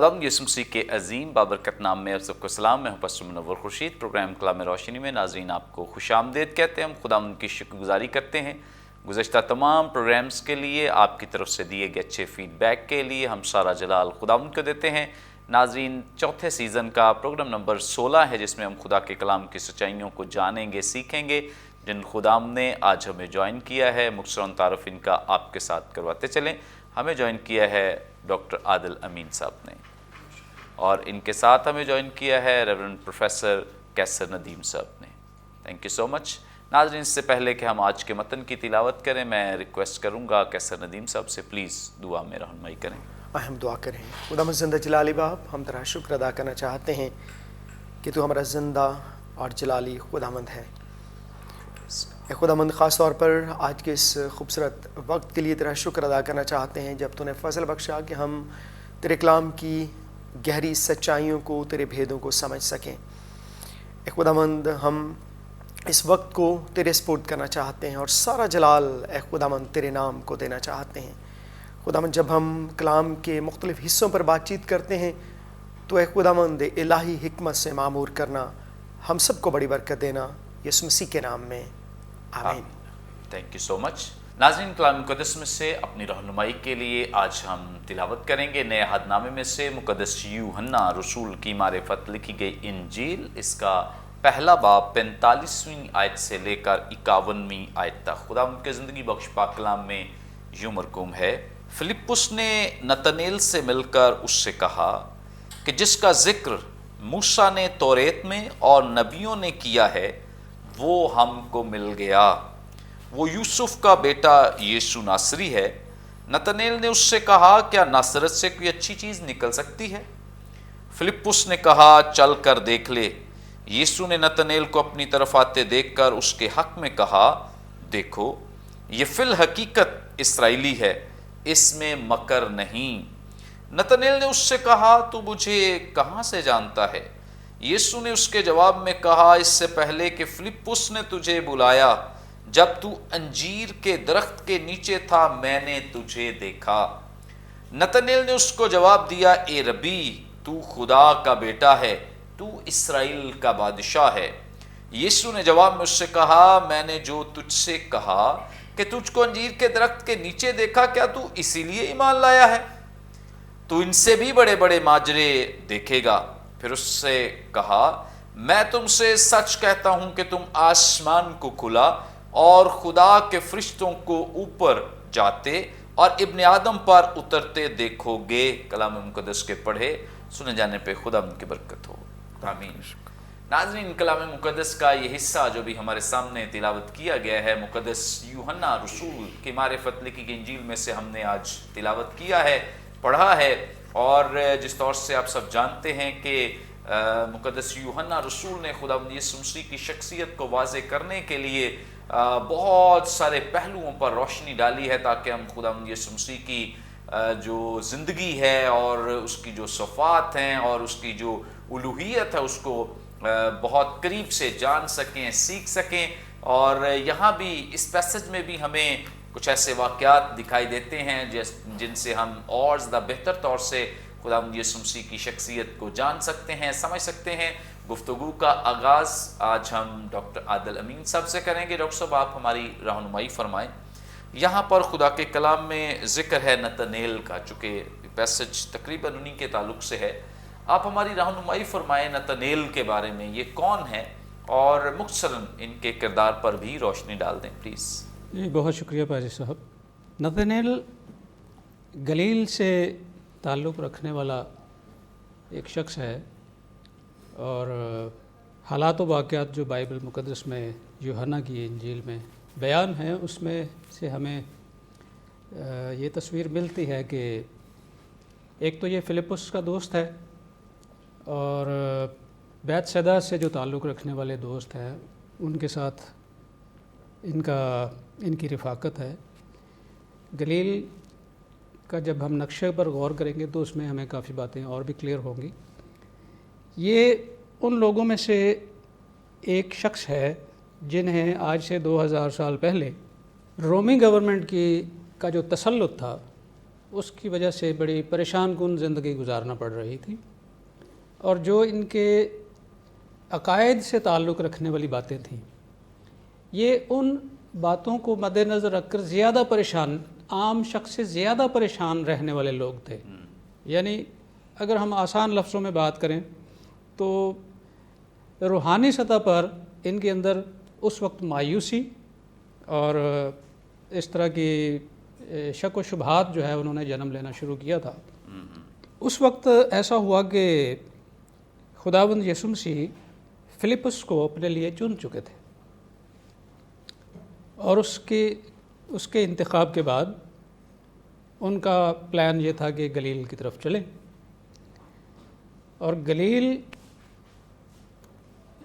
خداوند یسوع مسیح کے عظیم بابرکت نام میں آپ سب کو سلام. میں ہوں پاسٹر منور خورشید. پروگرام کلام روشنی میں ناظرین آپ کو خوش آمدید کہتے ہیں. ہم خداوند کی شکر گزاری کرتے ہیں گزشتہ تمام پروگرامز کے لیے. آپ کی طرف سے دیے گئے اچھے فیڈ بیک کے لیے ہم سارا جلال خداوند کو دیتے ہیں. ناظرین، چوتھے سیزن کا پروگرام نمبر 16 ہے جس میں ہم خدا کے کلام کی سچائیوں کو جانیں گے، سیکھیں گے. جن خداوند نے آج ہمیں جوائن کیا ہے، مختصراً تعارف ان کا آپ کے ساتھ کرواتے چلیں. ہمیں جوائن کیا ہے ڈاکٹر عادل امین صاحب نے، اور ان کے ساتھ ہمیں جوائن کیا ہے ریورنڈ پروفیسر کیسر ندیم صاحب نے. تھینک یو سو مچ. ناظرین، اس سے پہلے کہ ہم آج کے متن کی تلاوت کریں، میں ریکویسٹ کروں گا کیسر ندیم صاحب سے پلیز دعا میں رہنمائی کریں. ہم دعا کریں. خدا زندہ جلالی باپ، ہم تیرا شکر ادا کرنا چاہتے ہیں کہ تو ہمارا زندہ اور جلالی خداوند ہے. اے خداوند، خاص طور پر آج کے اس خوبصورت وقت کے لیے تیرا شکر ادا کرنا چاہتے ہیں جب تو نے فضل بخشا کہ ہم تیرے کلام کی گہری سچائیوں کو، تیرے بھیدوں کو سمجھ سکیں. اے خداوند، ہم اس وقت کو تیرے سپرد کرنا چاہتے ہیں اور سارا جلال اے خداوند تیرے نام کو دینا چاہتے ہیں. خداوند، جب ہم کلام کے مختلف حصوں پر بات چیت کرتے ہیں تو اے خداوند الہی حکمت سے معمور کرنا، ہم سب کو بڑی برکت دینا، یسوع مسیح کے نام میں آمین. تھینک یو سو مچ. ناظرین، کلام مقدس میں سے اپنی رہنمائی کے لیے آج ہم تلاوت کریں گے نئے عہد نامے میں سے مقدس یوحنا رسول کی معرفت لکھی گئی انجیل، اس کا پہلا باب 45ویں آیت سے لے کر 51ویں آیت تک. خدا ان کے زندگی بخش پاک کلام میں یوں مرقوم ہے: فلپس نے نتنیل سے مل کر اس سے کہا کہ جس کا ذکر موسیٰ نے توریت میں اور نبیوں نے کیا ہے وہ ہم کو مل گیا، وہ یوسف کا بیٹا یسوع ناصری ہے. نتنیل نے اس سے کہا کیا ناصرت سے کوئی اچھی چیز نکل سکتی ہے؟ فلپس نے کہا چل کر دیکھ لے. یسوع نے نتنیل کو اپنی طرف آتے دیکھ کر اس کے حق میں کہا دیکھو یہ فی الحقیقت اسرائیلی ہے، اس میں مکر نہیں. نتنیل نے اس سے کہا تو مجھے کہاں سے جانتا ہے؟ یسوع نے اس کے جواب میں کہا اس سے پہلے کہ فلپس نے تجھے بلایا، جب تو انجیر کے درخت کے نیچے تھا میں نے تجھے دیکھا. نتنیل نے اس کو جواب دیا اے ربی، تو خدا کا بیٹا ہے، تو اسرائیل کا بادشاہ ہے. یسوع نے جواب میں اس سے کہا میں نے جو تجھ سے کہا کہ تجھ کو انجیر کے درخت کے نیچے دیکھا، کیا تو اسی لیے ایمان لایا ہے؟ تو ان سے بھی بڑے بڑے ماجرے دیکھے گا. پھر اس سے کہا میں تم سے سچ کہتا ہوں کہ تم آسمان کو کھلا اور خدا کے فرشتوں کو اوپر جاتے اور ابن آدم پر اترتے دیکھو گے. کلام مقدس کے پڑھے سنے جانے پہ خدا ان کی برکت ہو، آمین. ناظرین، کلام مقدس کا یہ حصہ جو بھی ہمارے سامنے تلاوت کیا گیا ہے مقدس یوحنا رسول کی معرفت لکھی گئی انجیل میں سے ہم نے آج تلاوت کیا ہے، پڑھا ہے. اور جس طور سے آپ سب جانتے ہیں کہ مقدس یوحنا رسول نے خداوند یسوع مسیح کی شخصیت کو واضح کرنے کے لیے بہت سارے پہلوؤں پر روشنی ڈالی ہے تاکہ ہم خداوند یسوع مسیح کی جو زندگی ہے اور اس کی جو صفات ہیں اور اس کی جو الوہیت ہے اس کو بہت قریب سے جان سکیں، سیکھ سکیں. اور یہاں بھی اس پیسج میں بھی ہمیں کچھ ایسے واقعات دکھائی دیتے ہیں جن سے ہم اور زیادہ بہتر طور سے خداوند یسوع مسیح کی شخصیت کو جان سکتے ہیں، سمجھ سکتے ہیں. گفتگو کا آغاز آج ہم ڈاکٹر عادل امین صاحب سے کریں گے. ڈاکٹر صاحب، آپ ہماری رہنمائی فرمائیں. یہاں پر خدا کے کلام میں ذکر ہے نتنیل کا، چونکہ پیسج تقریباً انہی کے تعلق سے ہے. آپ ہماری رہنمائی فرمائیں نتنیل کے بارے میں، یہ کون ہے اور مختصراً ان کے کردار پر بھی روشنی ڈال دیں پلیز. جی بہت شکریہ پاجی صاحب. نتنیل گلیل سے تعلق رکھنے والا ایک شخص ہے، اور حالات و واقعات جو بائبل مقدس میں یوحنا کی انجیل میں بیان ہیں اس میں سے ہمیں یہ تصویر ملتی ہے کہ ایک تو یہ فلپس کا دوست ہے، اور بیت سیدا سے جو تعلق رکھنے والے دوست ہیں ان کے ساتھ ان کی رفاقت ہے. گلیل کا جب ہم نقشے پر غور کریں گے تو اس میں ہمیں کافی باتیں اور بھی کلیئر ہوں گی. یہ ان لوگوں میں سے ایک شخص ہے جنہیں آج سے 2000 سال پہلے رومی گورنمنٹ کا جو تسلط تھا اس کی وجہ سے بڑی پریشان کن زندگی گزارنا پڑ رہی تھی، اور جو ان کے عقائد سے تعلق رکھنے والی باتیں تھیں، یہ ان باتوں کو مد نظر رکھ کر زیادہ پریشان، عام شخص سے زیادہ پریشان رہنے والے لوگ تھے۔ یعنی اگر ہم آسان لفظوں میں بات کریں تو روحانی سطح پر ان کے اندر اس وقت مایوسی اور اس طرح کی شک و شبہات جو ہے انہوں نے جنم لینا شروع کیا تھا۔ اس وقت ایسا ہوا کہ خداوند یسوع مسیح فلپس کو اپنے لیے چن چکے تھے، اور اس کے انتخاب کے بعد ان کا پلان یہ تھا کہ گلیل کی طرف چلیں، اور گلیل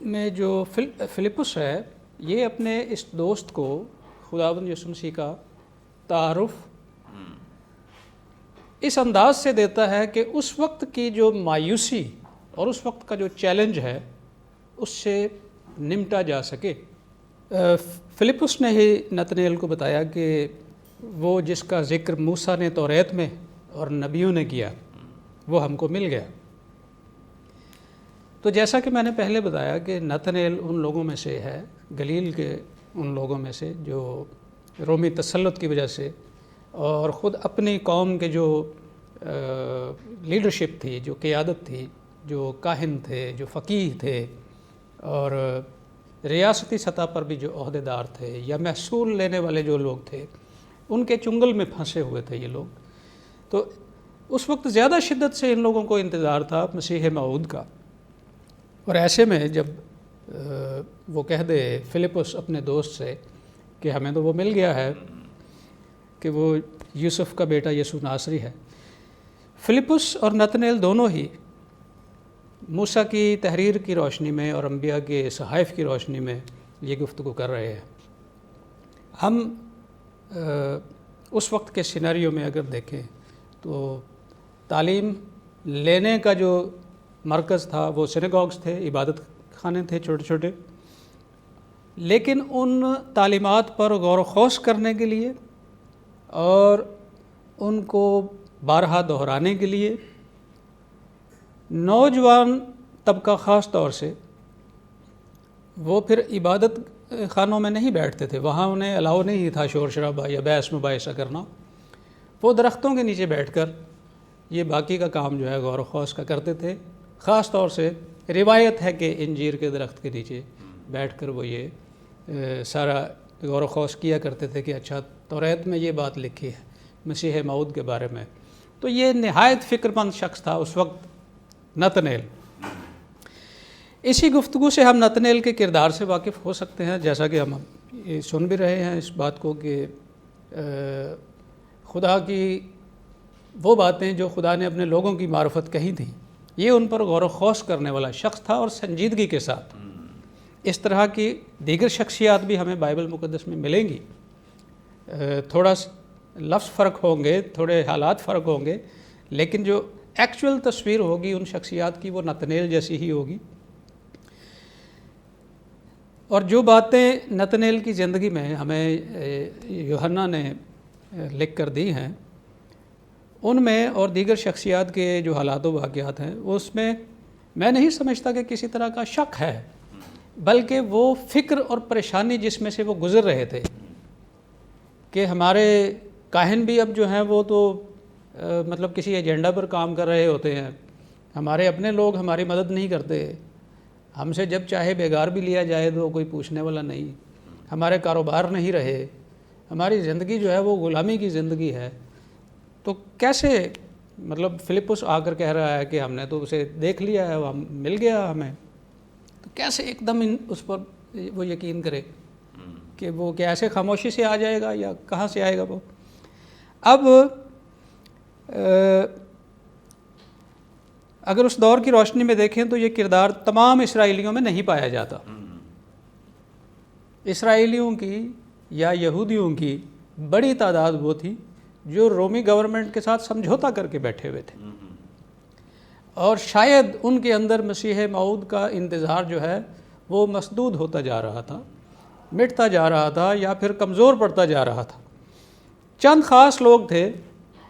میں جو فلپس ہے یہ اپنے اس دوست کو خداوند یسوع مسیح کا تعارف اس انداز سے دیتا ہے کہ اس وقت کی جو مایوسی اور اس وقت کا جو چیلنج ہے اس سے نمٹا جا سکے۔ فلپس نے ہی نتنیل کو بتایا کہ وہ جس کا ذکر موسیٰ نے توریت میں اور نبیوں نے کیا وہ ہم کو مل گیا۔ تو جیسا کہ میں نے پہلے بتایا کہ نتنیل ان لوگوں میں سے ہے، گلیل کے ان لوگوں میں سے جو رومی تسلط کی وجہ سے اور خود اپنی قوم کے جو لیڈرشپ تھی، جو قیادت تھی، جو کاہن تھے، جو فقیہ تھے، اور ریاستی سطح پر بھی جو عہدیدار تھے یا محصول لینے والے جو لوگ تھے، ان کے چنگل میں پھنسے ہوئے تھے یہ لوگ۔ تو اس وقت زیادہ شدت سے ان لوگوں کو انتظار تھا مسیح موعود کا، اور ایسے میں جب وہ کہہ دے فلپس اپنے دوست سے کہ ہمیں تو وہ مل گیا ہے کہ وہ یوسف کا بیٹا یسوع ناصری ہے، فلپس اور نتنیل دونوں ہی موسیٰ کی تحریر کی روشنی میں اور انبیاء کے صحائف کی روشنی میں یہ گفتگو کر رہے ہیں۔ ہم اس وقت کے سیناریو میں اگر دیکھیں تو تعلیم لینے کا جو مرکز تھا وہ سینیگوگز تھے، عبادت خانے تھے چھوٹے چھوٹے، لیکن ان تعلیمات پر غور و خوض کرنے کے لیے اور ان کو بارہا دہرانے کے لیے نوجوان طبقہ خاص طور سے وہ پھر عبادت خانوں میں نہیں بیٹھتے تھے، وہاں انہیں الاؤ نہیں تھا شور شرابہ یا بحث مباحثہ کرنا، وہ درختوں کے نیچے بیٹھ کر یہ باقی کا کام جو ہے غور و خوض کا کرتے تھے۔ خاص طور سے روایت ہے کہ انجیر کے درخت کے نیچے بیٹھ کر وہ یہ سارا غور و خوض کیا کرتے تھے کہ اچھا توریت میں یہ بات لکھی ہے مسیح موعود کے بارے میں۔ تو یہ نہایت فکر مند شخص تھا اس وقت نتنیل۔ اسی گفتگو سے ہم نتنیل کے کردار سے واقف ہو سکتے ہیں، جیسا کہ ہم یہ سن بھی رہے ہیں اس بات کو کہ خدا کی وہ باتیں جو خدا نے اپنے لوگوں کی معرفت کہی تھیں، یہ ان پر غور و خوض کرنے والا شخص تھا، اور سنجیدگی کے ساتھ۔ اس طرح کی دیگر شخصیات بھی ہمیں بائبل مقدس میں ملیں گی، تھوڑا لفظ فرق ہوں گے، تھوڑے حالات فرق ہوں گے، لیکن جو ایکچول تصویر ہوگی ان شخصیات کی وہ نتنیل جیسی ہی ہوگی۔ اور جو باتیں نتنیل کی زندگی میں ہمیں یوحنا نے لکھ کر دی ہیں، ان میں اور دیگر شخصیات کے جو حالات و واقعات ہیں اس میں میں نہیں سمجھتا کہ کسی طرح کا شک ہے، بلکہ وہ فکر اور پریشانی جس میں سے وہ گزر رہے تھے کہ ہمارے کاہن بھی اب جو ہیں وہ تو مطلب کسی ایجنڈا پر کام کر رہے ہوتے ہیں، ہمارے اپنے لوگ ہماری مدد نہیں کرتے، ہم سے جب چاہے بیگار بھی لیا جائے تو کوئی پوچھنے والا نہیں، ہمارے کاروبار نہیں رہے، ہماری زندگی جو ہے وہ غلامی کی زندگی ہے۔ تو کیسے مطلب فلپس آ کر کہہ رہا ہے کہ ہم نے تو اسے دیکھ لیا ہے، وہ مل گیا ہمیں، تو کیسے ایک دم اس پر وہ یقین کرے کہ وہ کیسے خاموشی سے آ جائے گا یا کہاں سے آئے گا وہ؟ اب اگر اس دور کی روشنی میں دیکھیں تو یہ کردار تمام اسرائیلیوں میں نہیں پایا جاتا۔ اسرائیلیوں کی یا یہودیوں کی بڑی تعداد وہ تھی جو رومی گورنمنٹ کے ساتھ سمجھوتا کر کے بیٹھے ہوئے تھے، اور شاید ان کے اندر مسیح موعود کا انتظار جو ہے وہ مسدود ہوتا جا رہا تھا، مٹتا جا رہا تھا، یا پھر کمزور پڑتا جا رہا تھا۔ چند خاص لوگ تھے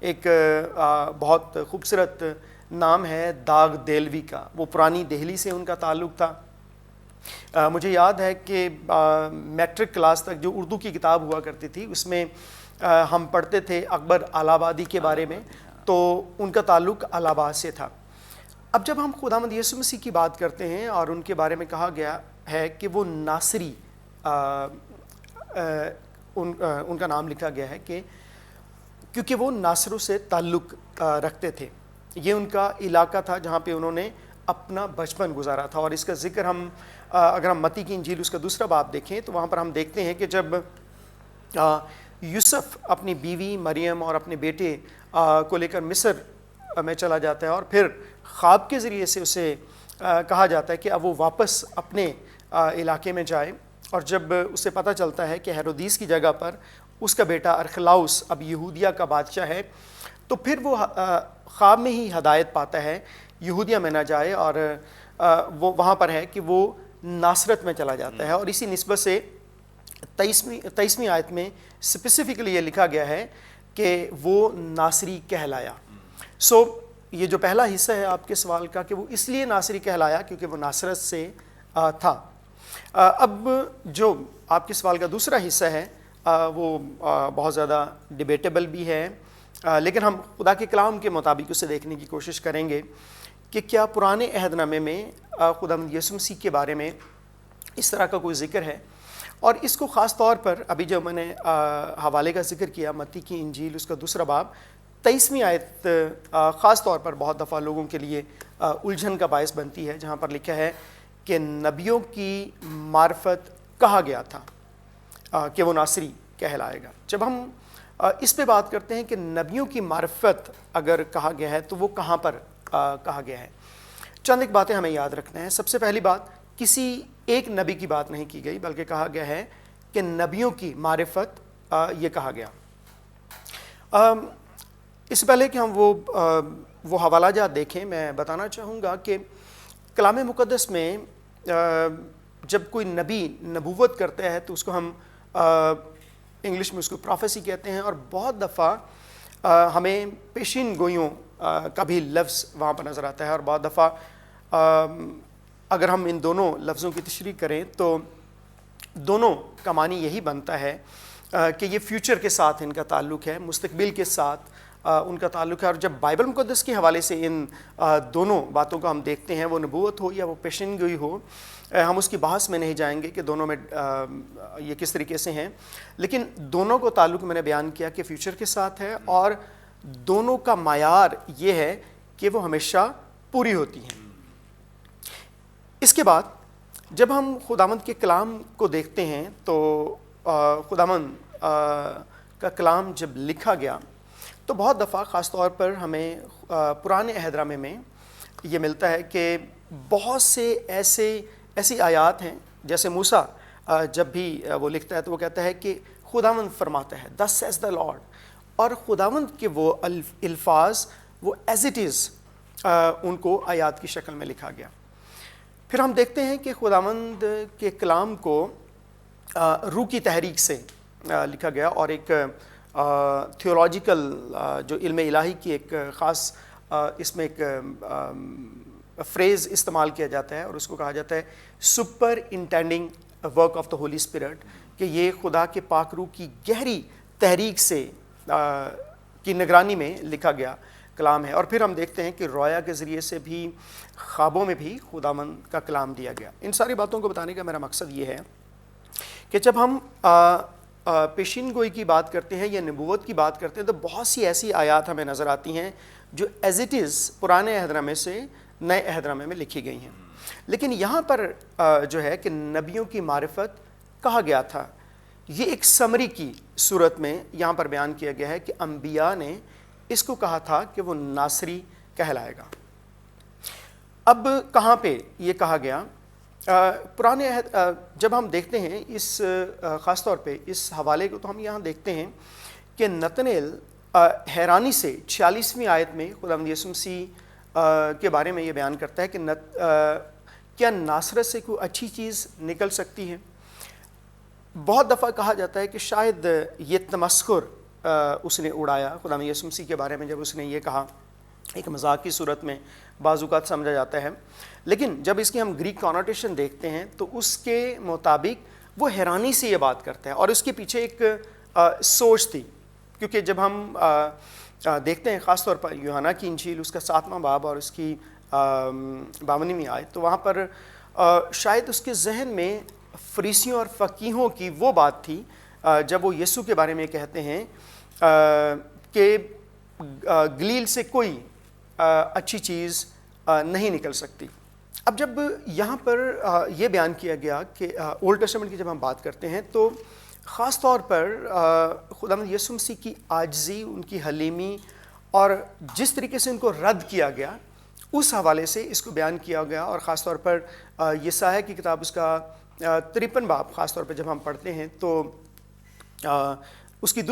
ایک بہت خوبصورت نام ہے داغ دہلوی کا، وہ پرانی دہلی سے ان کا تعلق تھا۔ مجھے یاد ہے کہ میٹرک کلاس تک جو اردو کی کتاب ہوا کرتی تھی اس میں ہم پڑھتے تھے اکبر الہ آبادی کے بارے میں، تو ان کا تعلق الہ آباد سے تھا۔ اب جب ہم خداوند یسوع مسیح کی بات کرتے ہیں اور ان کے بارے میں کہا گیا ہے کہ وہ ناصری، ان کا نام لکھا گیا ہے کہ کیونکہ وہ ناصروں سے تعلق رکھتے تھے، یہ ان کا علاقہ تھا جہاں پہ انہوں نے اپنا بچپن گزارا تھا۔ اور اس کا ذکر ہم اگر ہم متی کی انجیل اس کا 2 باب دیکھیں تو وہاں پر ہم دیکھتے ہیں کہ جب یوسف اپنی بیوی مریم اور اپنے بیٹے کو لے کر مصر میں چلا جاتا ہے اور پھر خواب کے ذریعے سے اسے کہا جاتا ہے کہ اب وہ واپس اپنے علاقے میں جائے، اور جب اسے پتہ چلتا ہے کہ ہیرودیس کی جگہ پر اس کا بیٹا ارخلاؤس اب یہودیہ کا بادشاہ ہے، تو پھر وہ خواب میں ہی ہدایت پاتا ہے یہودیہ میں نہ جائے، اور وہ وہاں پر ہے کہ وہ ناصرت میں چلا جاتا ہے۔ اور اسی نسبت سے 23ویں آیت میں اسپیسیفکلی یہ لکھا گیا ہے کہ وہ ناصری کہلایا۔ سو یہ جو پہلا حصہ ہے آپ کے سوال کا کہ وہ اس لیے ناصری کہلایا کیونکہ وہ ناصرت سے تھا۔ اب جو آپ کے سوال کا دوسرا حصہ ہے وہ بہت زیادہ ڈیبیٹیبل بھی ہے، لیکن ہم خدا کے کلام کے مطابق اسے دیکھنے کی کوشش کریں گے کہ کیا پرانے عہد نامے میں خداوند یسوع مسیح کے بارے میں اس طرح کا کوئی ذکر ہے۔ اور اس کو خاص طور پر ابھی جو میں نے حوالے کا ذکر کیا متی کی انجیل اس کا 2 باب 23ویں آیت خاص طور پر بہت دفعہ لوگوں کے لیے الجھن کا باعث بنتی ہے، جہاں پر لکھا ہے کہ نبیوں کی معرفت کہا گیا تھا کہ وہ ناصری کہلائے گا۔ جب ہم اس پہ بات کرتے ہیں کہ نبیوں کی معرفت اگر کہا گیا ہے تو وہ کہاں پر کہا گیا ہے، چند ایک باتیں ہمیں یاد رکھنا ہے۔ سب سے پہلی بات، کسی ایک نبی کی بات نہیں کی گئی بلکہ کہا گیا ہے کہ نبیوں کی معرفت یہ کہا گیا۔ اس سے پہلے کہ ہم وہ حوالہ جات دیکھیں، میں بتانا چاہوں گا کہ کلام مقدس میں جب کوئی نبی نبوت کرتا ہے تو اس کو ہم انگلش میں اس کو پروفیسی کہتے ہیں، اور بہت دفعہ ہمیں پیشین گوئیوں کا بھی لفظ وہاں پر نظر آتا ہے، اور بہت دفعہ اگر ہم ان دونوں لفظوں کی تشریح کریں تو دونوں کا معنی یہی بنتا ہے کہ یہ فیوچر کے ساتھ ان کا تعلق ہے، مستقبل کے ساتھ ان کا تعلق ہے۔ اور جب بائبل مقدس کے حوالے سے ان دونوں باتوں کو ہم دیکھتے ہیں، وہ نبوت ہو یا وہ پیشین گوئی ہو، ہم اس کی بحث میں نہیں جائیں گے کہ دونوں میں یہ کس طریقے سے ہیں، لیکن دونوں کو تعلق میں نے بیان کیا کہ فیوچر کے ساتھ ہے، اور دونوں کا معیار یہ ہے کہ وہ ہمیشہ پوری ہوتی ہیں۔ اس کے بعد جب ہم خداوند کے کلام کو دیکھتے ہیں تو خداوند کا کلام جب لکھا گیا تو بہت دفعہ خاص طور پر ہمیں پرانے عہد نامے میں یہ ملتا ہے کہ بہت سے ایسی آیات ہیں، جیسے موسیٰ جب بھی وہ لکھتا ہے تو وہ کہتا ہے کہ خداوند فرماتا ہے thus says the Lord، اور خداوند کے وہ الفاظ وہ ایز اٹ از ان کو آیات کی شکل میں لکھا گیا۔ پھر ہم دیکھتے ہیں کہ خداوند کے کلام کو روح کی تحریک سے لکھا گیا، اور ایک تھیولوجیکل جو علم الہی کی ایک خاص اس میں ایک فریز استعمال کیا جاتا ہے، اور اس کو کہا جاتا ہے superintending work of the Holy Spirit, کہ یہ خدا کے پاک روح کی گہری تحریک سے کی نگرانی میں لکھا گیا کلام ہے۔ اور پھر ہم دیکھتے ہیں کہ رویا کے ذریعے سے بھی، خوابوں میں بھی خداوند کا کلام دیا گیا۔ ان ساری باتوں کو بتانے کا میرا مقصد یہ ہے کہ جب ہم پیشین گوئی کی بات کرتے ہیں یا نبوت کی بات کرتے ہیں تو بہت سی ایسی آیات ہمیں نظر آتی ہیں جو ایز اٹ از پرانے عہد نامے سے نئے عہد نامے میں لکھی گئی ہیں، لیکن یہاں پر جو ہے کہ نبیوں کی معرفت کہا گیا تھا، یہ ایک سمری کی صورت میں یہاں پر بیان کیا گیا ہے کہ انبیاء نے اس کو کہا تھا کہ وہ ناصری کہلائے گا۔ اب کہاں پہ یہ کہا گیا؟ پرانے عہد جب ہم دیکھتے ہیں اس خاص طور پہ اس حوالے کو تو ہم یہاں دیکھتے ہیں کہ نتنیل حیرانی سے 46ویں آیت میں خداوند یسوع مسیح کے بارے میں یہ بیان کرتا ہے کہ کیا ناصرت سے کوئی اچھی چیز نکل سکتی ہے؟ بہت دفعہ کہا جاتا ہے کہ شاید یہ تمسخر اس نے اڑایا خدا یسوع مسیح کے بارے میں جب اس نے یہ کہا، ایک مذاق کی صورت میں بعض اوقات سمجھا جاتا ہے، لیکن جب اس کی ہم گریک کانوٹیشن دیکھتے ہیں تو اس کے مطابق وہ حیرانی سے یہ بات کرتا ہے، اور اس کے پیچھے ایک سوچ تھی، کیونکہ جب ہم دیکھتے ہیں خاص طور پر یوحنا کی انجیل اس کا 7واں باب اور اس کی 52ویں آیت، تو وہاں پر شاید اس کے ذہن میں فریسیوں اور فقیہوں کی وہ بات تھی جب وہ یسوع کے بارے میں کہتے ہیں کہ گلیل سے کوئی اچھی چیز نہیں نکل سکتی۔ اب جب یہاں پر یہ بیان کیا گیا کہ اولڈ ٹیسٹمنٹ کی جب ہم بات کرتے ہیں تو خاص طور پر خداوند یسوع مسیح کی عاجزی، ان کی حلیمی اور جس طریقے سے ان کو رد کیا گیا اس حوالے سے اس کو بیان کیا گیا، اور خاص طور پر یسایہ کی کتاب اس کا 53 باب خاص طور پہ جب ہم پڑھتے ہیں تو اس کی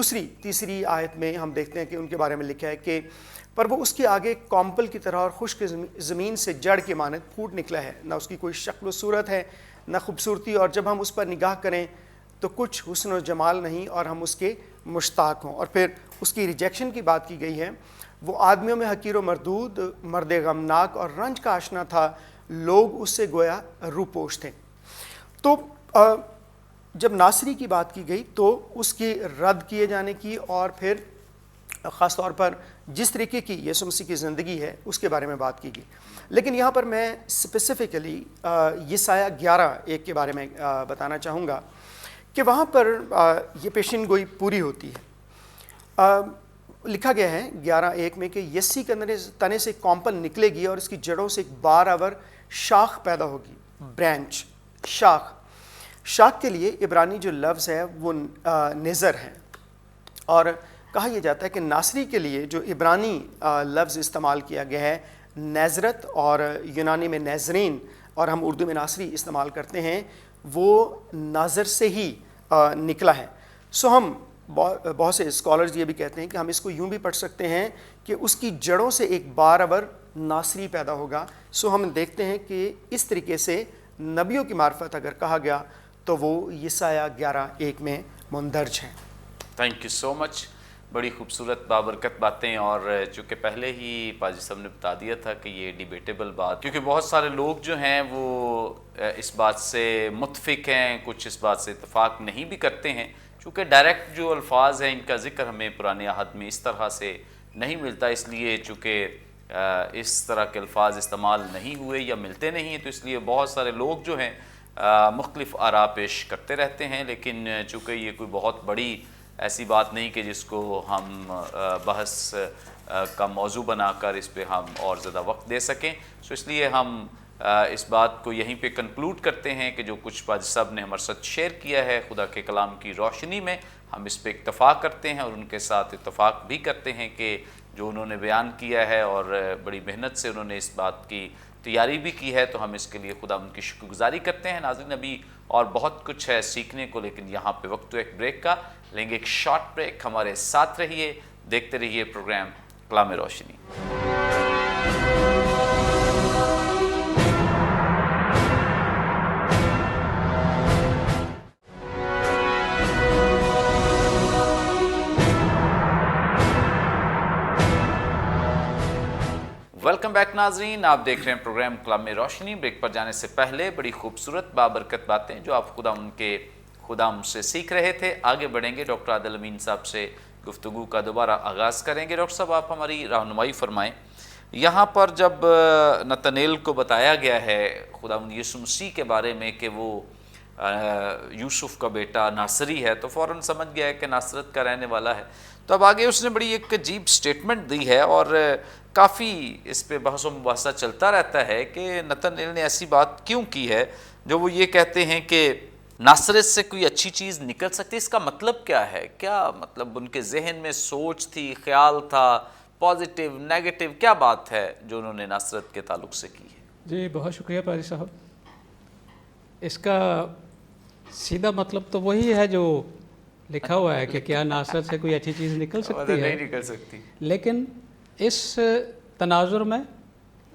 تیسری آیت میں ہم دیکھتے ہیں کہ ان کے بارے میں لکھا ہے کہ پر وہ اس کے آگے کومپل کی طرح اور خشک زمین سے جڑ کے مانند پھوٹ نکلا ہے، نہ اس کی کوئی شکل و صورت ہے نہ خوبصورتی، اور جب ہم اس پر نگاہ کریں تو کچھ حسن و جمال نہیں اور ہم اس کے مشتاق ہوں۔ اور پھر اس کی ریجیکشن کی بات کی گئی ہے، وہ آدمیوں میں حقیر و مردود، مرد غمناک اور رنج کا آشنا تھا، لوگ اس سے گویا روپوش تھے۔ تو جب ناصری کی بات کی گئی تو اس کی رد کیے جانے کی اور پھر خاص طور پر جس طریقے کی یسوع مسیح کی زندگی ہے اس کے بارے میں بات کی گئی، لیکن یہاں پر میں اسپیسیفکلی یسایہ 11:1 کے بارے میں بتانا چاہوں گا کہ وہاں پر یہ پیشین گوئی پوری ہوتی ہے۔ لکھا گیا ہے 11:1 میں کہ یسی کے تنے سے کومپل نکلے گی اور اس کی جڑوں سے ایک بارآور شاخ پیدا ہوگی، برانچ، شاخ کے لیے عبرانی جو لفظ ہے وہ نظر ہے، اور کہا یہ جاتا ہے کہ ناصری کے لیے جو عبرانی لفظ استعمال کیا گیا ہے نظرت، اور یونانی میں نیزرین، اور ہم اردو میں ناصری استعمال کرتے ہیں، وہ ناظر سے ہی نکلا ہے۔ سو ہم بہت سے اسکالرز یہ بھی کہتے ہیں کہ ہم اس کو یوں بھی پڑھ سکتے ہیں کہ اس کی جڑوں سے ایک بارآور ناصری پیدا ہوگا۔ سو ہم دیکھتے ہیں کہ اس طریقے سے نبیوں کی معرفت اگر کہا گیا تو وہ یسایہ 11:1 میں مندرج ہیں۔ تھینک یو سو مچ، بڑی خوبصورت بابرکت باتیں، اور چونکہ پہلے ہی پاجی صاحب نے بتا دیا تھا کہ یہ ڈیبیٹیبل بات، کیونکہ بہت سارے لوگ جو ہیں وہ اس بات سے متفق ہیں، کچھ اس بات سے اتفاق نہیں بھی کرتے ہیں، چونکہ ڈائریکٹ جو الفاظ ہیں ان کا ذکر ہمیں پرانے عہد میں اس طرح سے نہیں ملتا، اس لیے چونکہ اس طرح کے الفاظ استعمال نہیں ہوئے یا ملتے نہیں ہیں، تو اس لیے بہت سارے لوگ جو ہیں مختلف آراء پیش کرتے رہتے ہیں، لیکن چونکہ یہ کوئی بہت بڑی ایسی بات نہیں کہ جس کو ہم بحث کا موضوع بنا کر اس پہ ہم اور زیادہ وقت دے سکیں، سو اس لیے ہم اس بات کو یہیں پہ کنکلوڈ کرتے ہیں کہ جو کچھ پاجی صاحب نے ہمارے ساتھ شیئر کیا ہے خدا کے کلام کی روشنی میں، ہم اس پہ اتفاق کرتے ہیں اور ان کے ساتھ اتفاق بھی کرتے ہیں کہ جو انہوں نے بیان کیا ہے اور بڑی محنت سے انہوں نے اس بات کی تیاری بھی کی ہے، تو ہم اس کے لیے خدا ان کی شکر گزاری کرتے ہیں۔ ناظرین، ابھی اور بہت کچھ ہے سیکھنے کو، لیکن یہاں پہ وقت تو ایک بریک کا، لیں گے ایک شارٹ بریک۔ ہمارے ساتھ رہیے، دیکھتے رہیے پروگرام کلام روشنی۔ ویلکم بیک ناظرین، آپ دیکھ رہے ہیں پروگرام کلام روشنی۔ بریک پر جانے سے پہلے بڑی خوبصورت بابرکت باتیں جو آپ خدا ان سے سیکھ رہے تھے، آگے بڑھیں گے۔ ڈاکٹر عادل امین صاحب سے گفتگو کا دوبارہ آغاز کریں گے۔ ڈاکٹر صاحب، آپ ہماری رہنمائی فرمائیں، یہاں پر جب نتنیل کو بتایا گیا ہے خداوند یسوع مسیح کے بارے میں کہ وہ یوسف کا بیٹا ناصری ہے، تو فوراً سمجھ گیا ہے کہ ناصرت کا رہنے والا ہے۔ تو اب آگے اس نے بڑی ایک عجیب سٹیٹمنٹ دی ہے، اور کافی اس پہ بحث و مباحثہ چلتا رہتا ہے کہ نتنیل نے ایسی بات کیوں کی ہے جو وہ یہ کہتے ہیں کہ ناصرت سے کوئی اچھی چیز نکل سکتی ہے۔ اس کا مطلب کیا ہے؟ کیا مطلب ان کے ذہن میں سوچ تھی، خیال تھا، پازیٹیو، نیگیٹو، کیا بات ہے جو انہوں نے ناصرت کے تعلق سے کی ہے؟ جی بہت شکریہ پادری صاحب۔ اس کا سیدھا مطلب تو وہی ہے جو لکھا ہوا ہے کہ کیا ناصرت سے کوئی اچھی چیز نکل سکتی ہے؟ نہیں نکل سکتی۔ لیکن اس تناظر میں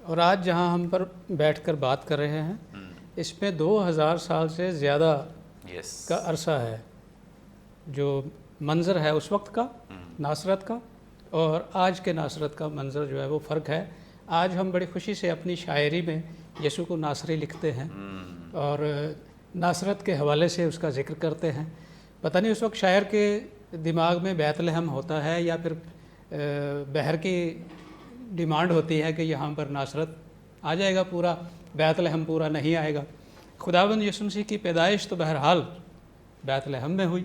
اور آج جہاں ہم پر بیٹھ کر بات کر رہے ہیں، اس میں 2000 سال سے زیادہ کا عرصہ ہے۔ جو منظر ہے اس وقت کا ناصرت کا اور آج کے ناصرت کا منظر جو ہے وہ فرق ہے. آج ہم بڑی خوشی سے اپنی شاعری میں یسوع کو ناصری لکھتے ہیں اور ناصرت کے حوالے سے اس کا ذکر کرتے ہیں. پتہ نہیں اس وقت شاعر کے دماغ میں بیت لحم ہوتا ہے یا پھر بحر کی ڈیمانڈ ہوتی ہے کہ یہاں پر ناصرت آ جائے گا, پورا بیت لحم پورا نہیں آئے گا. خداوند یسوع مسیح کی پیدائش تو بہرحال بیت لحم میں ہوئی.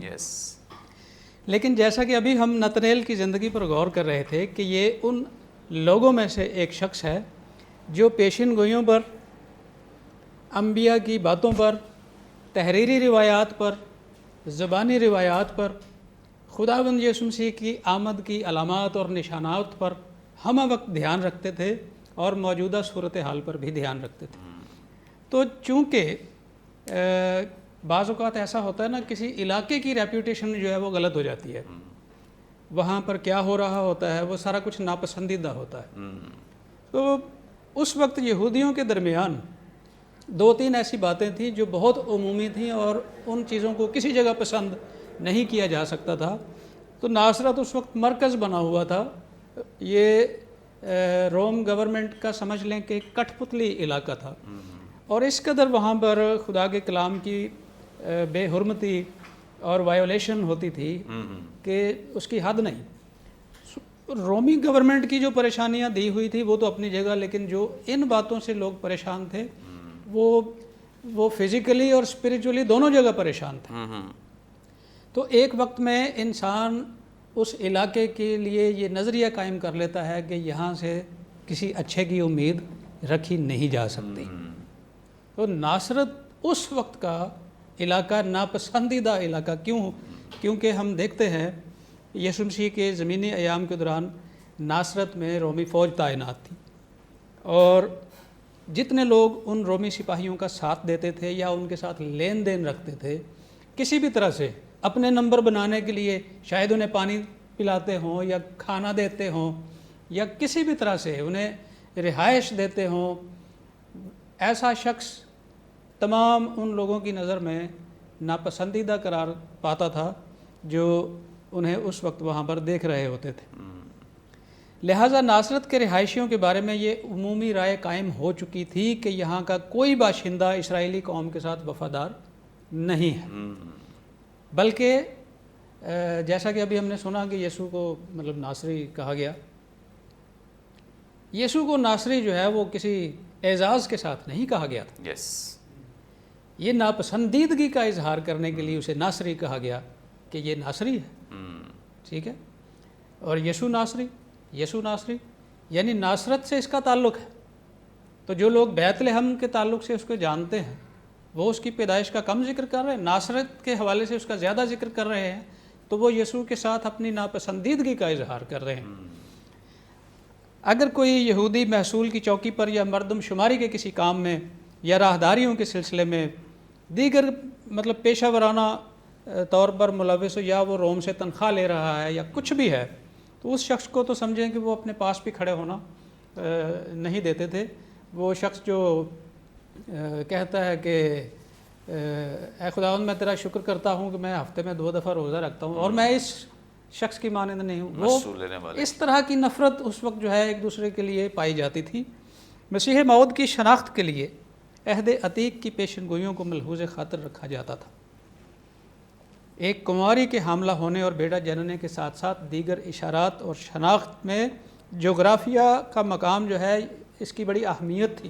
لیکن جیسا کہ ابھی ہم نتنیل کی زندگی پر غور کر رہے تھے کہ یہ ان لوگوں میں سے ایک شخص ہے جو پیشین گوئیوں پر, انبیاء کی باتوں پر, تحریری روایات پر, زبانی روایات پر, خداوند یسوع مسیح کی آمد کی علامات اور نشانات پر ہم وقت دھیان رکھتے تھے اور موجودہ صورتحال پر بھی دھیان رکھتے تھے. تو چونکہ بعض اوقات ایسا ہوتا ہے نا, کسی علاقے کی ریپوٹیشن جو ہے وہ غلط ہو جاتی ہے, وہاں پر کیا ہو رہا ہوتا ہے وہ سارا کچھ ناپسندیدہ ہوتا ہے. تو اس وقت یہودیوں کے درمیان 2-3 ایسی باتیں تھیں جو بہت عمومی تھیں اور ان چیزوں کو کسی جگہ پسند نہیں کیا جا سکتا تھا. تو ناصرت اس وقت مرکز بنا ہوا تھا. یہ روم گورنمنٹ کا سمجھ لیں کہ کٹھ پتلی علاقہ تھا اور اس قدر وہاں پر خدا کے کلام کی بے حرمتی اور وائیولیشن ہوتی تھی کہ اس کی حد نہیں. رومی گورنمنٹ کی جو پریشانیاں دی ہوئی تھی وہ تو اپنی جگہ, لیکن جو ان باتوں سے لوگ پریشان تھے وہ فزیکلی اور اسپریچولی دونوں جگہ پریشان تھے. تو ایک وقت میں انسان اس علاقے کے لیے یہ نظریہ قائم کر لیتا ہے کہ یہاں سے کسی اچھے کی امید رکھی نہیں جا سکتی. تو ناصرت اس وقت کا علاقہ ناپسندیدہ علاقہ کیوں؟ کیونکہ ہم دیکھتے ہیں یسوع مسیح کے زمینی ایام کے دوران ناصرت میں رومی فوج تعینات تھی اور جتنے لوگ ان رومی سپاہیوں کا ساتھ دیتے تھے یا ان کے ساتھ لین دین رکھتے تھے, کسی بھی طرح سے اپنے نمبر بنانے کے لیے شاید انہیں پانی پلاتے ہوں یا کھانا دیتے ہوں یا کسی بھی طرح سے انہیں رہائش دیتے ہوں, ایسا شخص تمام ان لوگوں کی نظر میں ناپسندیدہ قرار پاتا تھا جو انہیں اس وقت وہاں پر دیکھ رہے ہوتے تھے. لہٰذا ناصرت کے رہائشیوں کے بارے میں یہ عمومی رائے قائم ہو چکی تھی کہ یہاں کا کوئی باشندہ اسرائیلی قوم کے ساتھ وفادار نہیں ہے, بلکہ جیسا کہ ابھی ہم نے سنا کہ یسوع کو مطلب ناصری کہا گیا. یسوع کو ناصری جو ہے وہ کسی اعزاز کے ساتھ نہیں کہا گیا تھا. یہ ناپسندیدگی کا اظہار کرنے کے لیے اسے ناصری کہا گیا کہ یہ ناصری ہے. ٹھیک ہے, اور یسوع ناصری یعنی ناصرت سے اس کا تعلق ہے. تو جو لوگ بیت لحم کے تعلق سے اس کو جانتے ہیں وہ اس کی پیدائش کا کم ذکر کر رہے ہیں, ناصرت کے حوالے سے اس کا زیادہ ذکر کر رہے ہیں, تو وہ یسوع کے ساتھ اپنی ناپسندیدگی کا اظہار کر رہے ہیں. اگر کوئی یہودی محصول کی چوکی پر یا مردم شماری کے کسی کام میں یا راہداریوں کے سلسلے میں دیگر مطلب پیشہ ورانہ طور پر ملوث ہو یا وہ روم سے تنخواہ لے رہا ہے یا کچھ بھی ہے, تو اس شخص کو تو سمجھیں کہ وہ اپنے پاس بھی کھڑے ہونا نہیں دیتے تھے. وہ شخص جو کہتا ہے کہ اے خداوند میں تیرا شکر کرتا ہوں کہ میں ہفتے میں 2 دفعہ روزہ رکھتا ہوں اور میں اس شخص کی مانند نہیں ہوں, وہ اس طرح کی نفرت اس وقت جو ہے ایک دوسرے کے لیے پائی جاتی تھی. مسیح موعود کی شناخت کے لیے عہد عتیق کی پیشن گوئیوں کو ملحوظ خاطر رکھا جاتا تھا. ایک کنواری کے حاملہ ہونے اور بیٹا جننے کے ساتھ ساتھ دیگر اشارات اور شناخت میں جغرافیہ کا مقام جو ہے اس کی بڑی اہمیت تھی.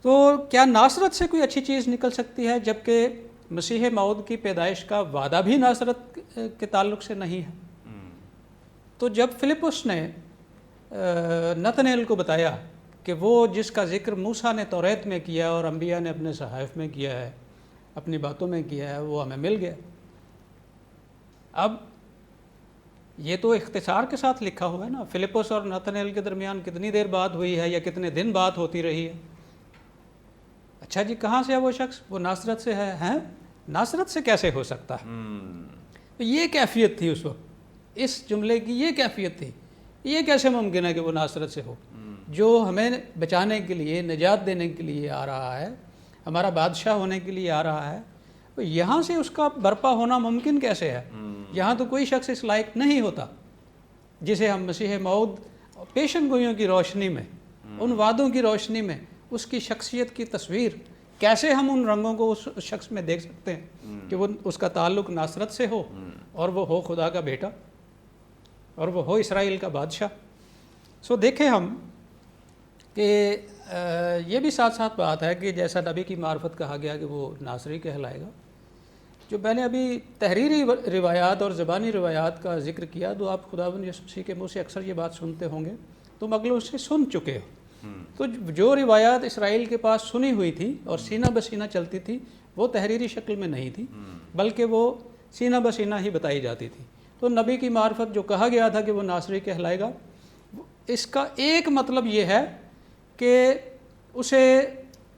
تو کیا ناصرت سے کوئی اچھی چیز نکل سکتی ہے جبکہ مسیح موعود کی پیدائش کا وعدہ بھی ناصرت کے تعلق سے نہیں ہے؟ تو جب فلپس نے نتنیل کو بتایا کہ وہ جس کا ذکر موسیٰ نے توریت میں کیا اور انبیاء نے اپنے صحائف میں کیا ہے, اپنی باتوں میں کیا ہے, وہ ہمیں مل گیا. اب یہ تو اختصار کے ساتھ لکھا ہوا ہے نا, فلپس اور نتنیل کے درمیان کتنی دیر بات ہوئی ہے یا کتنے دن بات ہوتی رہی ہے. اچھا جی, کہاں سے ہے وہ شخص؟ وہ ناصرت سے ہے. ہیں ناصرت سے کیسے ہو سکتا ہے؟ تو یہ کیفیت تھی اس وقت, اس جملے کی یہ کیفیت تھی. یہ کیسے ممکن ہے کہ وہ ناصرت سے ہو جو ہمیں بچانے کے لیے, نجات دینے کے لیے آ رہا ہے, ہمارا بادشاہ ہونے کے لیے آ رہا ہے, تو یہاں سے اس کا برپا ہونا ممکن کیسے ہے؟ یہاں تو کوئی شخص اس لائق نہیں ہوتا جسے ہم مسیح موعود پیشن گوئیوں کی روشنی میں، ان وعدوں کی روشنی میں اس کی شخصیت کی تصویر کیسے ہم ان رنگوں کو اس شخص میں دیکھ سکتے ہیں کہ وہ اس کا تعلق ناصرت سے ہو اور وہ ہو خدا کا بیٹا اور وہ ہو اسرائیل کا بادشاہ۔ سو دیکھیں ہم کہ یہ بھی ساتھ ساتھ بات ہے کہ جیسا نبی کی معرفت کہا گیا کہ وہ ناصری کہلائے گا، جو میں نے ابھی تحریری روایات اور زبانی روایات کا ذکر کیا، تو آپ خداوند یسوع مسیح کے منہ سے اکثر یہ بات سنتے ہوں گے، تم اگلوں سے سن چکے ہو۔ تو جو روایات اسرائیل کے پاس سنی ہوئی تھی اور سینہ بسینہ چلتی تھی، وہ تحریری شکل میں نہیں تھی، بلکہ وہ سینہ بسینہ ہی بتائی جاتی تھی۔ تو نبی کی معرفت جو کہا گیا تھا کہ وہ ناصری کہلائے گا، اس کا ایک مطلب یہ ہے کہ اسے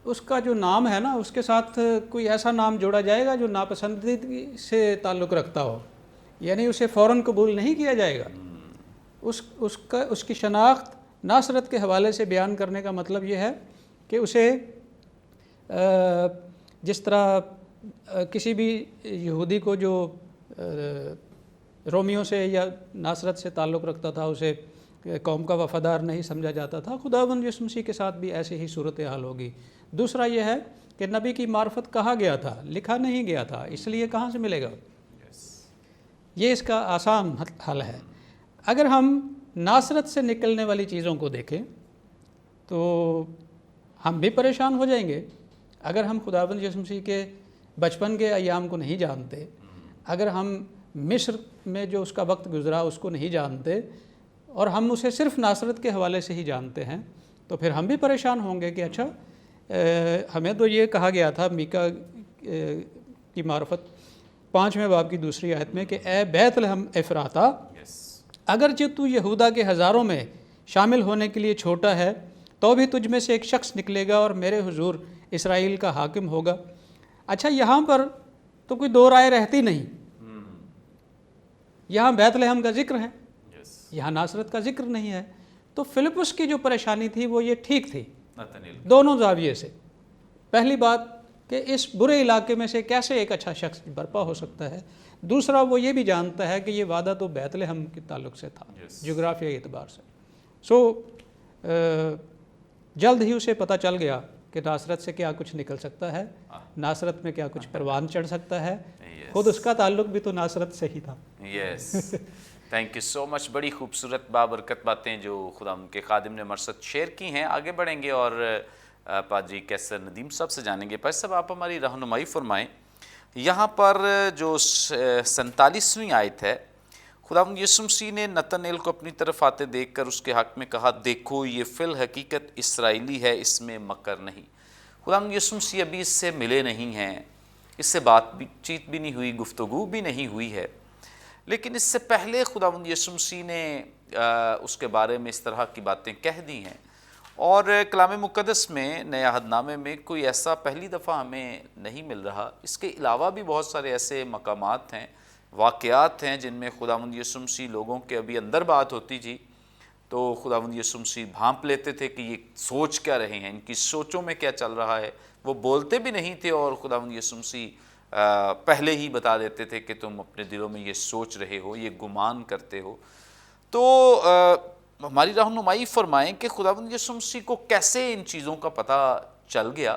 اس کا جو نام ہے نا، اس کے ساتھ کوئی ایسا نام جوڑا جائے گا جو ناپسندیدگی سے تعلق رکھتا ہو، یعنی اسے فوراً قبول نہیں کیا جائے گا۔ اس کی شناخت ناصرت کے حوالے سے بیان کرنے کا مطلب یہ ہے کہ اسے جس طرح کسی بھی یہودی کو جو رومیوں سے یا ناصرت سے تعلق رکھتا تھا اسے قوم کا وفادار نہیں سمجھا جاتا تھا، خداوند یسوع مسیح کے ساتھ بھی ایسی ہی صورتحال ہوگی۔ دوسرا یہ ہے کہ نبی کی معرفت کہا گیا تھا، لکھا نہیں گیا تھا، اس لیے کہاں سے ملے گا؟ یہ اس کا آسان حل ہے۔ اگر ہم ناصرت سے نکلنے والی چیزوں کو دیکھیں تو ہم بھی پریشان ہو جائیں گے۔ اگر ہم خداوند یسوع مسیح کے بچپن کے ایام کو نہیں جانتے، اگر ہم مصر میں جو اس کا وقت گزرا اس کو نہیں جانتے اور ہم اسے صرف ناصرت کے حوالے سے ہی جانتے ہیں، تو پھر ہم بھی پریشان ہوں گے کہ اچھا ہمیں تو یہ کہا گیا تھا میکا کی معرفت 5ویں باب کی 2 آیت میں کہ اے بیت لحم افراتا، اگرچہ تو یہودا کے ہزاروں میں شامل ہونے کے لیے چھوٹا ہے تو بھی تجھ میں سے ایک شخص نکلے گا اور میرے حضور اسرائیل کا حاکم ہوگا۔ اچھا یہاں پر تو کوئی دو رائے رہتی نہیں، یہاں بیت لحم کا ذکر ہے، یہاں ناصرت کا ذکر نہیں ہے۔ تو فلپس کی جو پریشانی تھی وہ یہ ٹھیک تھی دونوں زاویے سے۔ پہلی بات کہ اس برے علاقے میں سے کیسے ایک اچھا شخص برپا ہو سکتا ہے، دوسرا وہ یہ بھی جانتا ہے کہ یہ وعدہ تو بیت لحم کے تعلق سے تھا جغرافیائی اعتبار سے۔ سو جلد ہی اسے پتہ چل گیا کہ ناصرت سے کیا کچھ نکل سکتا ہے، ناصرت میں کیا کچھ پروان چڑھ سکتا ہے، خود اس کا تعلق بھی تو ناصرت سے ہی تھا۔ یس، تھینک یو سو مچ۔ بڑی خوبصورت بابرکت باتیں جو خدا ان کے خادم نے مرصد شیئر کی ہیں۔ آگے بڑھیں گے اور پادری کیسر ندیم صاحب سے جانیں گے۔ پادری صاحب آپ ہماری رہنمائی فرمائیں، یہاں پر جو 47ویں آیت ہے، خداوند یسوع مسیح نے نتنیل کو اپنی طرف آتے دیکھ کر اس کے حق میں کہا، دیکھو یہ فی الحقیقت اسرائیلی ہے، اس میں مکر نہیں۔ خداوند یسوع مسیح ابھی اس سے ملے نہیں ہیں، اس سے بات چیت بھی نہیں ہوئی، گفتگو بھی نہیں ہوئی ہے، لیکن اس سے پہلے خداوند یسوع مسیح نے اس کے بارے میں اس طرح کی باتیں کہہ دی ہیں، اور کلام مقدس میں نئے عہد نامے میں کوئی ایسا پہلی دفعہ ہمیں نہیں مل رہا۔ اس کے علاوہ بھی بہت سارے ایسے مقامات ہیں، واقعات ہیں جن میں خداوند یسوع مسیح لوگوں کے ابھی اندر بات ہوتی تھی تو خداوند یسوع مسیح بھانپ لیتے تھے کہ یہ سوچ کیا رہے ہیں، ان کی سوچوں میں کیا چل رہا ہے۔ وہ بولتے بھی نہیں تھے اور خداوند یسوع مسیح پہلے ہی بتا دیتے تھے کہ تم اپنے دلوں میں یہ سوچ رہے ہو، یہ گمان کرتے ہو۔ تو ہماری رہنمائی فرمائیں کہ خداوند یسوع مسیح کو کیسے ان چیزوں کا پتہ چل گیا،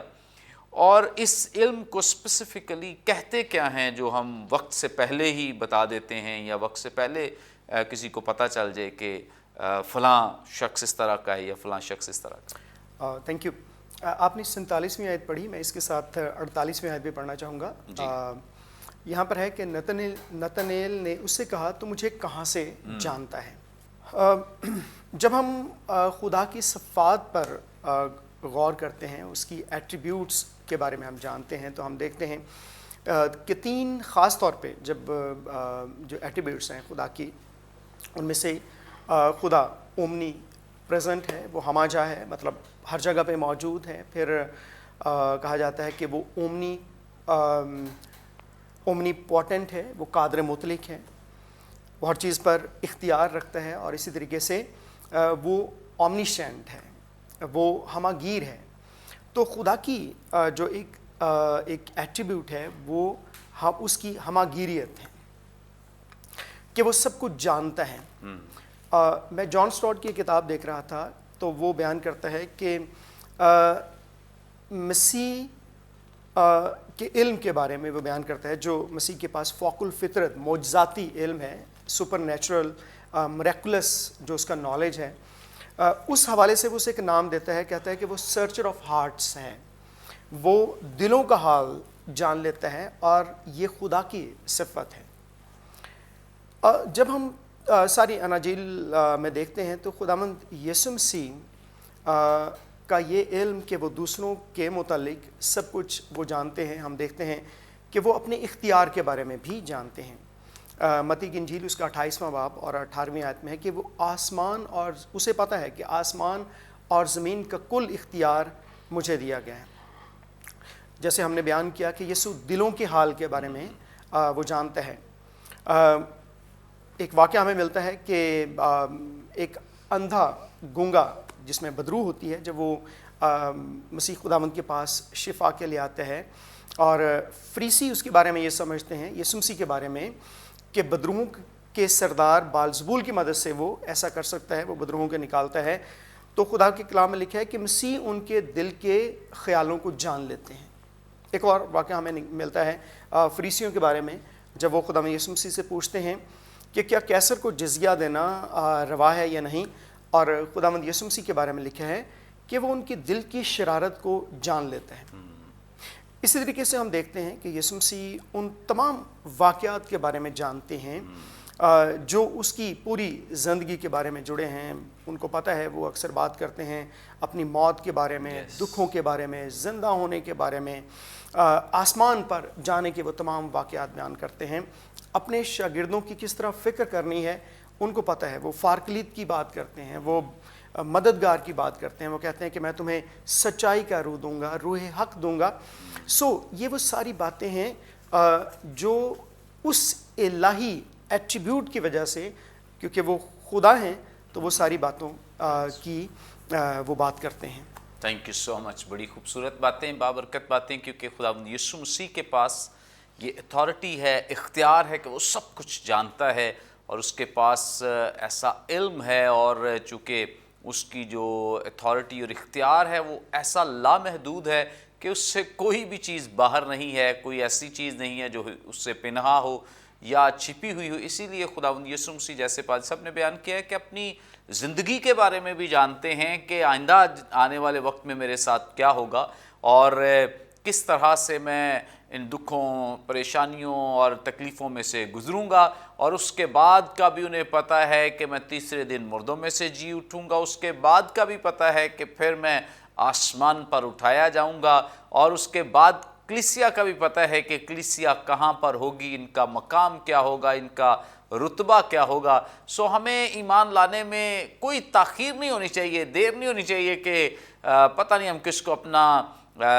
اور اس علم کو اسپیسیفکلی کہتے کیا ہیں جو ہم وقت سے پہلے ہی بتا دیتے ہیں، یا وقت سے پہلے کسی کو پتہ چل جائے کہ فلاں شخص اس طرح کا ہے یا فلاں شخص اس طرح کا۔ Thank you. آپ نے 47ویں آیت پڑھی، میں اس کے ساتھ 48ویں آیت بھی پڑھنا چاہوں گا۔ یہاں پر ہے کہ نتنیل نے اس سے کہا تو مجھے کہاں سے جانتا ہے۔ جب ہم خدا کی صفات پر غور کرتے ہیں، اس کی ایٹریبیوٹس کے بارے میں ہم جانتے ہیں، تو ہم دیکھتے ہیں کہ 3 خاص طور پہ جب جو ایٹریبیوٹس ہیں خدا کی، ان میں سے خدا اومنی پریزنٹ ہے، وہ ہمہ جا ہے، مطلب ہر جگہ پہ موجود ہے۔ پھر کہا جاتا ہے کہ وہ اومنی پوٹنٹ ہے، وہ قادر مطلق ہے، وہ ہر چیز پر اختیار رکھتا ہے، اور اسی طریقے سے وہ اومنیشنٹ ہے، وہ ہمہ گیر ہے۔ تو خدا کی جو ایک ایٹریبیوٹ ہے وہ ہم اس کی ہماگیریت ہے کہ وہ سب کچھ جانتا ہے. میں جان سٹارٹ کی کتاب دیکھ رہا تھا تو وہ بیان کرتا ہے کہ مسیح کے علم کے بارے میں وہ بیان کرتا ہے جو مسیح کے پاس فوق الفطرت معجزاتی علم ہے, سپر نیچرل میریکولس جو اس کا نالج ہے, اس حوالے سے وہ اسے ایک نام دیتا ہے, کہتا ہے کہ وہ سرچر آف ہارٹس ہیں, وہ دلوں کا حال جان لیتا ہے اور یہ خدا کی صفت ہے. جب ہم ساری اناجیل میں دیکھتے ہیں تو خداوند یسوع مسیح کا یہ علم کہ وہ دوسروں کے متعلق سب کچھ وہ جانتے ہیں, ہم دیکھتے ہیں کہ وہ اپنے اختیار کے بارے میں بھی جانتے ہیں. متی کی انجیل اس کا 28واں باب اور 18ویں آیت میں ہے کہ وہ آسمان اور اسے پتہ ہے کہ آسمان اور زمین کا کل اختیار مجھے دیا گیا ہے. جیسے ہم نے بیان کیا کہ یسوع دلوں کے حال کے بارے میں وہ جانتا ہے. ایک واقعہ ہمیں ملتا ہے کہ ایک اندھا گونگا جس میں بدرو ہوتی ہے, جب وہ مسیح خداوند کے پاس شفا کے لیے آتا ہے اور فریسی اس کے بارے میں یہ سمجھتے ہیں یسوع مسیح کے بارے میں کہ بدروہوں کے سردار بالزبول کی مدد سے وہ ایسا کر سکتا ہے, وہ بدروہوں کے نکالتا ہے. تو خدا کے کلام میں لکھا ہے کہ مسیح ان کے دل کے خیالوں کو جان لیتے ہیں. ایک اور واقعہ ہمیں ملتا ہے فریسیوں کے بارے میں, جب وہ خدا یسوع مسیح سے پوچھتے ہیں کہ کیا کیسر کو جزیہ دینا روا ہے یا نہیں, اور خداوند یسوع مسیح کے بارے میں لکھا ہے کہ وہ ان کے دل کی شرارت کو جان لیتا ہے. اسی طریقے سے ہم دیکھتے ہیں کہ یسوع مسیح ان تمام واقعات کے بارے میں جانتے ہیں جو اس کی پوری زندگی کے بارے میں جڑے ہیں. ان کو پتہ ہے, وہ اکثر بات کرتے ہیں اپنی موت کے بارے میں, دکھوں کے بارے میں, زندہ ہونے کے بارے میں, آسمان پر جانے کے وہ تمام واقعات بیان کرتے ہیں. اپنے شاگردوں کی کس طرح فکر کرنی ہے ان کو پتہ ہے. وہ فارکلیت کی بات کرتے ہیں, وہ مددگار کی بات کرتے ہیں, وہ کہتے ہیں کہ میں تمہیں سچائی کا روح دوں گا, روح حق دوں گا. یہ وہ ساری باتیں ہیں جو اس الہی ایٹریبیوٹ کی وجہ سے, کیونکہ وہ خدا ہیں تو وہ ساری باتوں کی وہ بات کرتے ہیں. تھینک یو سو مچ. بڑی خوبصورت باتیں, بابرکت باتیں, کیونکہ خدا یسوع مسیح کے پاس یہ اتھارٹی ہے, اختیار ہے کہ وہ سب کچھ جانتا ہے, اور اس کے پاس ایسا علم ہے, اور چونکہ اس کی جو اتھارٹی اور اختیار ہے وہ ایسا لامحدود ہے کہ اس سے کوئی بھی چیز باہر نہیں ہے, کوئی ایسی چیز نہیں ہے جو اس سے پنہا ہو یا چھپی ہوئی ہو. اسی لیے خداوند یسوع مسیح جیسے پادری صاحب نے بیان کیا ہے کہ اپنی زندگی کے بارے میں بھی جانتے ہیں کہ آئندہ آنے والے وقت میں میرے ساتھ کیا ہوگا اور کس طرح سے میں ان دکھوں, پریشانیوں اور تکلیفوں میں سے گزروں گا, اور اس کے بعد کا بھی انہیں پتہ ہے کہ میں تیسرے دن مردوں میں سے جی اٹھوں گا. اس کے بعد کا بھی پتہ ہے کہ پھر میں آسمان پر اٹھایا جاؤں گا, اور اس کے بعد کلیسیا کا بھی پتہ ہے کہ کلیسیا کہاں پر ہوگی, ان کا مقام کیا ہوگا, ان کا رتبہ کیا ہوگا. ہمیں ایمان لانے میں کوئی تاخیر نہیں ہونی چاہیے, دیر نہیں ہونی چاہیے کہ پتہ نہیں ہم کس کو اپنا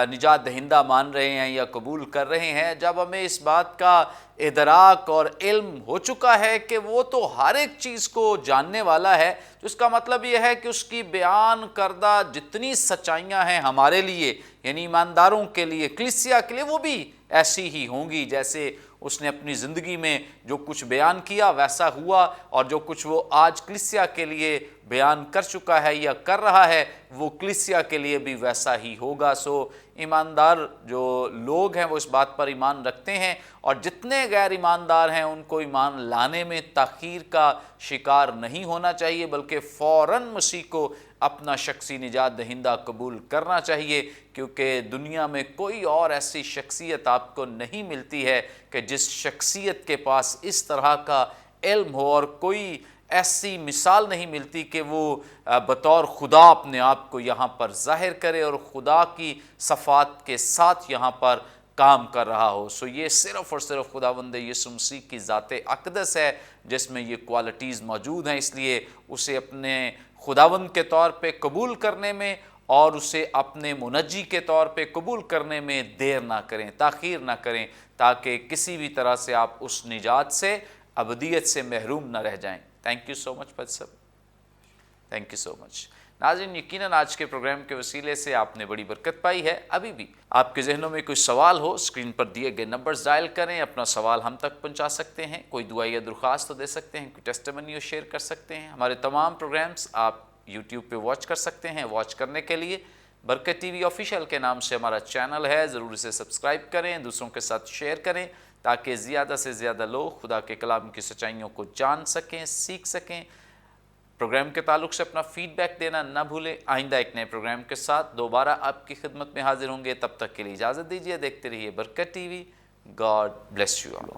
نجات دہندہ مان رہے ہیں یا قبول کر رہے ہیں. جب ہمیں اس بات کا ادراک اور علم ہو چکا ہے کہ وہ تو ہر ایک چیز کو جاننے والا ہے, تو اس کا مطلب یہ ہے کہ اس کی بیان کردہ جتنی سچائیاں ہیں ہمارے لیے, یعنی ایمانداروں کے لیے, کلیسیا کے لیے, وہ بھی ایسی ہی ہوں گی جیسے اس نے اپنی زندگی میں جو کچھ بیان کیا ویسا ہوا, اور جو کچھ وہ آج کلیسیا کے لیے بیان کر چکا ہے یا کر رہا ہے وہ کلیسیا کے لیے بھی ویسا ہی ہوگا. ایماندار جو لوگ ہیں وہ اس بات پر ایمان رکھتے ہیں, اور جتنے غیر ایماندار ہیں ان کو ایمان لانے میں تاخیر کا شکار نہیں ہونا چاہیے, بلکہ فوراً مسیح کو اپنا شخصی نجات دہندہ قبول کرنا چاہیے, کیونکہ دنیا میں کوئی اور ایسی شخصیت آپ کو نہیں ملتی ہے کہ جس شخصیت کے پاس اس طرح کا علم ہو, اور کوئی ایسی مثال نہیں ملتی کہ وہ بطور خدا اپنے آپ کو یہاں پر ظاہر کرے اور خدا کی صفات کے ساتھ یہاں پر کام کر رہا ہو. یہ صرف اور صرف خداوند یسوع مسیح کی ذات اقدس ہے جس میں یہ کوالٹیز موجود ہیں. اس لیے اسے اپنے خداوند کے طور پہ قبول کرنے میں اور اسے اپنے منجی کے طور پہ قبول کرنے میں دیر نہ کریں, تاخیر نہ کریں, تاکہ کسی بھی طرح سے آپ اس نجات سے, ابدیت سے محروم نہ رہ جائیں. تھینک یو سو مچ پادری صاحب, تھینک یو سو مچ. ناظرین یقیناً آج کے پروگرام کے وسیلے سے آپ نے بڑی برکت پائی ہے. ابھی بھی آپ کے ذہنوں میں کوئی سوال ہو اسکرین پر دیے گئے نمبرز ڈائل کریں, اپنا سوال ہم تک پہنچا سکتے ہیں, کوئی دعا یا درخواست تو دے سکتے ہیں, کوئی ٹیسٹیمونی شیئر کر سکتے ہیں. ہمارے تمام پروگرامز آپ یوٹیوب پہ واچ کر سکتے ہیں. واچ کرنے کے لیے برکت ٹی وی آفیشیل کے نام سے ہمارا چینل ہے, ضرور اسے سبسکرائب کریں, دوسروں کے ساتھ شیئر کریں تاکہ زیادہ سے زیادہ لوگ خدا کے کلام کی سچائیوں کو جان سکیں, سیکھ سکیں. پروگرام کے تعلق سے اپنا فیڈ بیک دینا نہ بھولیں. آئندہ ایک نئے پروگرام کے ساتھ دوبارہ آپ کی خدمت میں حاضر ہوں گے. تب تک کے لیے اجازت دیجیے. دیکھتے رہیے برکت T V. God bless you all.